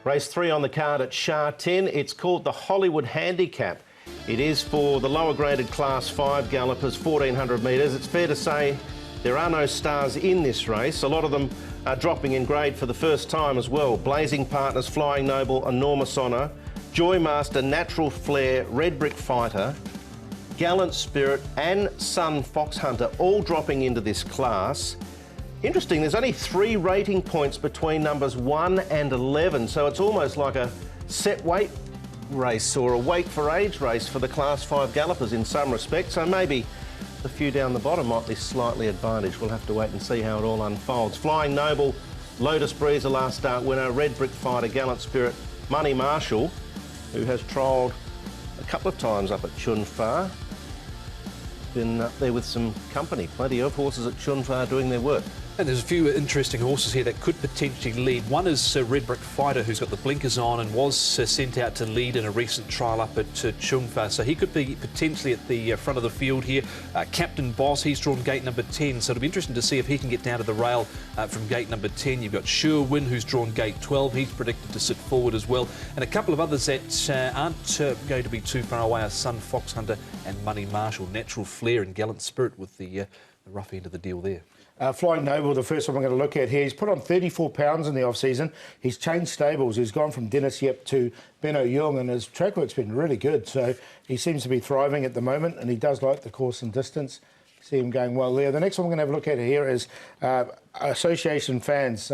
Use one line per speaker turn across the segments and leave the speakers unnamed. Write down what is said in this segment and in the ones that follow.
Race 3 on the card at Sha Tin. It's called the Hollywood Handicap. It is for the lower graded Class 5 gallopers, 1400 metres. It's fair to say there are no stars in this race. A lot of them are dropping in grade for the first time as well. Blazing Partners, Flying Noble, Enormous Honour, Joy Master, Natural Flair, Red Brick Fighter, Gallant Spirit and Sun Fox Hunter all dropping into this class. Interesting, there's only 3 rating points between numbers 1 and 11, so it's almost like a set weight race or a weight for age race for the Class 5 gallopers in some respects, so maybe the few down the bottom might be slightly advantaged. We'll have to wait and see how it all unfolds. Flying Noble, Lotus Breeze, a last start winner, Red Brick Fighter, Gallant Spirit, Money Marshall, who has trialled a couple of times up at Chunfa. Been up there with some company, plenty of horses at Chunfa doing their work.
And there's a few interesting horses here that could potentially lead. One is Red Brick Fighter, who's got the blinkers on and was sent out to lead in a recent trial up at Chungfa. So he could be potentially at the front of the field here. Captain Boss, he's drawn gate number 10. So it'll be interesting to see if he can get down to the rail from gate number 10. You've got Sure Win, who's drawn gate 12. He's predicted to sit forward as well. And a couple of others that aren't going to be too far away are Sun Fox Hunter and Money Marshall. Natural Flair and Gallant Spirit with the rough end of the deal there.
Flying Noble, the first one I'm going to look at here. He's put on 34 pounds in the off-season. He's changed stables. He's gone from Dennis Yep to Benno Yeung, and his track work's been really good. So he seems to be thriving at the moment, and he does like the course and distance. See him going well there. The next one we're going to have a look at here is Association Fans.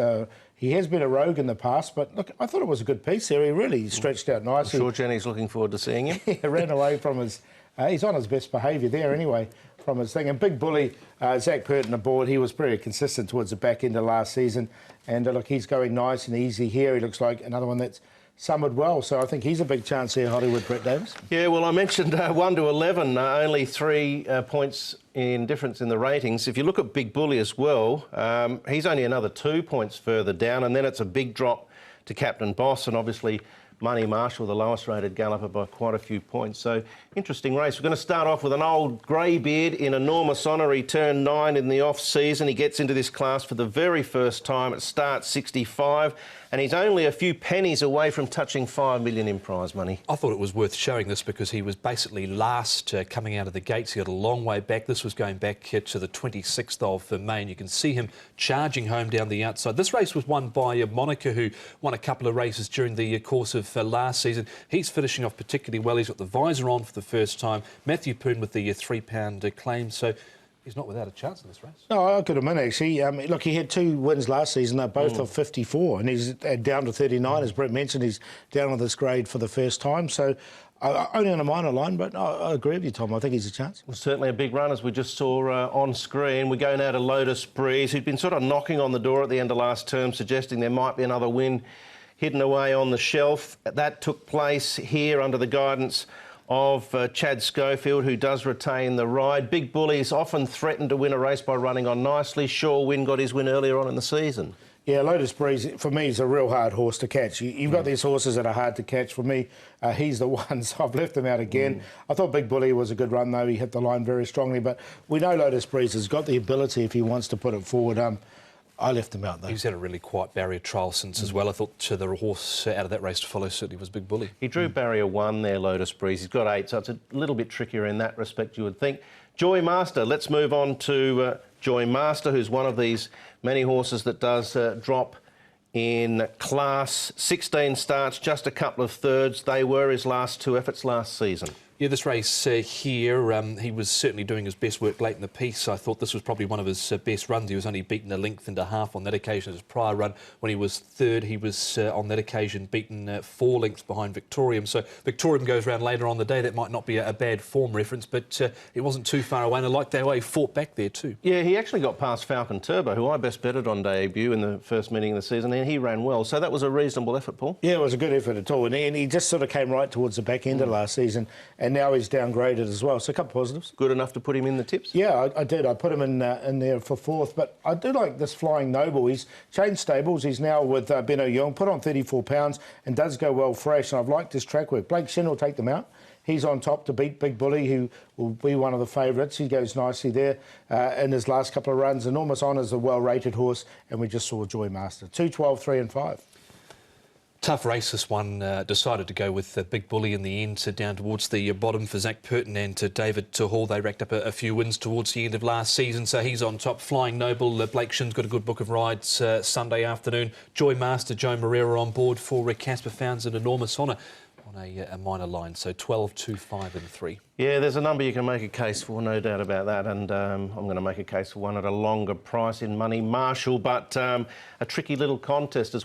He has been a rogue in the past, but look, I thought it was a good piece there. He really stretched out nicely.
I'm sure Jenny's looking forward to seeing him.
He ran away from his... he's on his best behaviour there anyway from his thing. And Big Bully, Zach Purton aboard, he was pretty consistent towards the back end of last season. And look, he's going nice and easy here. He looks like another one that's summered well. So I think he's a big chance here, Hollywood, Brett Davis.
Yeah, well, I mentioned 1 to 11, only 3 points in difference in the ratings. If you look at Big Bully as well, he's only another 2 points further down, and then it's a big drop to Captain Boss and obviously Money Marshall, the lowest rated galloper by quite a few points. So, interesting race. We're going to start off with an old greybeard in Enormous Honour. He turned 9 in the off-season. He gets into this class for the very first time at start 65, and he's only a few pennies away from touching $5 million in prize money.
I thought it was worth showing this because he was basically last coming out of the gates. He got a long way back. This was going back to the 26th of May, and you can see him charging home down the outside. This race was won by Monica, who won a couple of races during the course of last season. He's finishing off particularly well. He's got the visor on for the first time. Matthew Poon with the £3 claim. So he's not without a chance in this race.
No, I could have been actually. Look, he had 2 wins last season. They're both of 54, and he's down to 39. As Brett mentioned, he's down on this grade for the first time. So only on a minor line, but I agree with you, Tom. I think he's a chance.
Well, certainly a big run, as we just saw on screen. We go now to Lotus Breeze, who'd been sort of knocking on the door at the end of last term, suggesting there might be another win hidden away on the shelf. That took place here under the guidance of Chad Schofield, who does retain the ride. Big Bully's often threatened to win a race by running on nicely. Sure Win got his win earlier on in the season.
Yeah, Lotus Breeze, for me, is a real hard horse to catch. You've got these horses that are hard to catch. For me, he's the one, so I've left him out again. I thought Big Bully was a good run, though. He hit the line very strongly, but we know Lotus Breeze has got the ability, if he wants to put it forward. I left him out, though.
He's had a really quiet barrier trial since as well. I thought the horse out of that race to follow certainly was Big Bully.
He drew barrier 1 there, Lotus Breeze. He's got 8, so it's a little bit trickier in that respect, you would think. Joy Master, let's move on to Joy Master, who's one of these many horses that does drop in class. 16 starts, just a couple of thirds. They were his last 2 efforts last season.
Yeah, this race here, he was certainly doing his best work late in the piece. I thought this was probably one of his best runs. He was only beaten 1.5 lengths on that occasion. His prior run, when he was 3rd, he was on that occasion beaten 4 lengths behind Victorium. So Victorium goes round later on the day. That might not be a bad form reference, but it wasn't too far away, and I liked the way he fought back there too.
Yeah, he actually got past Falcon Turbo, who I best betted on debut in the first meeting of the season, and he ran well. So that was a reasonable effort, Paul.
Yeah, it was a good effort at all, and he just sort of came right towards the back end of last season, and now he's downgraded as well. So a couple of positives.
Good enough to put him in the tips?
Yeah, I did. I put him in there for 4th, but I do like this Flying Noble. He's changed stables. He's now with Benno Yeung, put on 34 pounds and does go well fresh, and I've liked his track work. Blake Shin will take them out. He's on top to beat Big Bully, who will be one of the favourites. He goes nicely there in his last couple of runs. Enormous Honour's a well-rated horse, and we just saw Joy Master. 2, 12, 3 and 5.
Tough race, this one. Decided to go with Big Bully in the end, down towards the bottom for Zach Purton and David Hall. They racked up a few wins towards the end of last season, so he's on top. Flying Noble, Blake Shin's got a good book of rides Sunday afternoon. Joy Master, Joe Moreira on board for Casper Founds, an enormous honour on a minor line, so 12, 2, 5 and 3.
Yeah, there's a number you can make a case for, no doubt about that, and I'm going to make a case for one at a longer price in money, Marshall, but a tricky little contest as